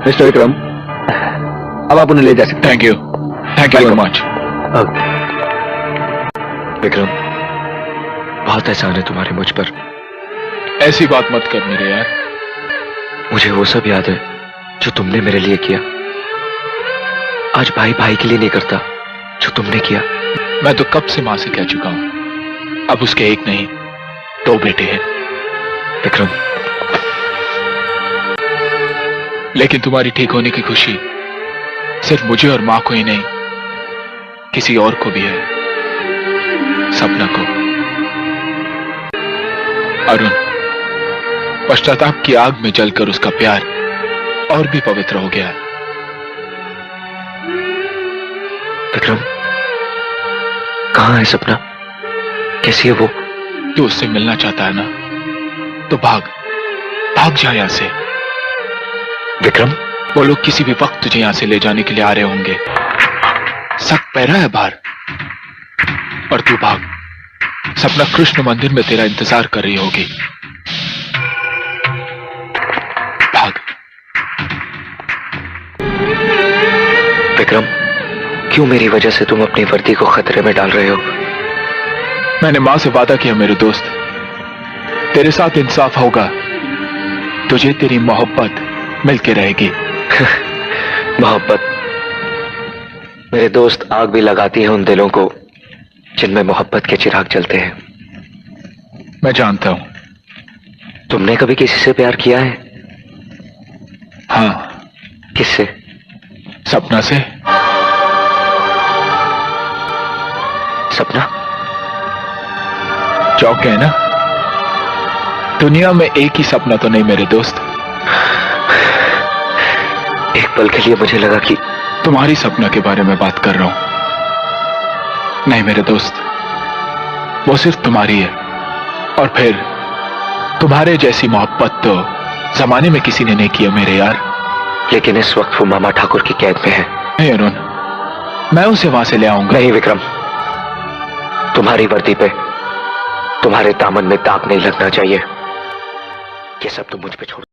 Mister Vikram, अब आप उन्हें ले जा सकते thank you very much. Vikram, बहुत एहसान है तुम्हारे मुझ पर। ऐसी बात मत कर मेरे यार। मुझे वो सब याद है जो तुमने मेरे लिए किया। आज भाई भाई के लिए नहीं करता जो तुमने किया। मैं तो कब से मां से कह चुका हूं, अब उसके एक नहीं 2 बेटे हैं। विक्रम, लेकिन तुम्हारी ठीक होने की खुशी सिर्फ मुझे और मां को ही नहीं, किसी और को भी है, सपना को। अरुण, पश्चाताप की आग में जलकर उसका प्यार और भी पवित्र हो गया है। विक्रम, कहां है सपना? कैसी है वो? तू उससे मिलना चाहता है ना, तो भाग जा यहां से। विक्रम, वो लोग किसी भी वक्त तुझे यहां से ले जाने के लिए आ रहे होंगे। सख्त पहरा है बाहर, और तू भाग। सपना कृष्ण मंदिर में तेरा इंतजार कर रही होगी। भाग। विक्रम, क्यों मेरी वजह से तुम अपनी वर्दी को खतरे में डाल रहे हो? मैंने मां से वादा किया मेरे दोस्त, तेरे साथ इंसाफ होगा, तुझे तेरी मोहब्बत मिलके रहेगी। मोहब्बत? मेरे दोस्त, आग भी लगाती है उन दिलों को जिनमें मोहब्बत के चिराग जलते हैं। मैं जानता हूं। तुमने कभी किसी से प्यार किया है? हाँ। किससे? सपना से। सपना? चौक है ना? दुनिया में एक ही सपना तो नहीं मेरे दोस्त। एक पल के लिए मुझे लगा कि तुम्हारी सपना के बारे में बात कर रहा हूं। नहीं मेरे दोस्त, वो सिर्फ तुम्हारी है, और फिर तुम्हारे जैसी मोहब्बत तो जमाने में किसी ने नहीं किया मेरे यार। लेकिन इस वक्त वो मामा ठाकुर की कैद में है। नहीं अरुण, मैं उसे वहां से ले आऊंगा। नहीं विक्रम, तुम्हारी वर्दी पे, तुम्हारे दामन में दाग नहीं लगना चाहिए। ये सब तुम मुझ पे छोड़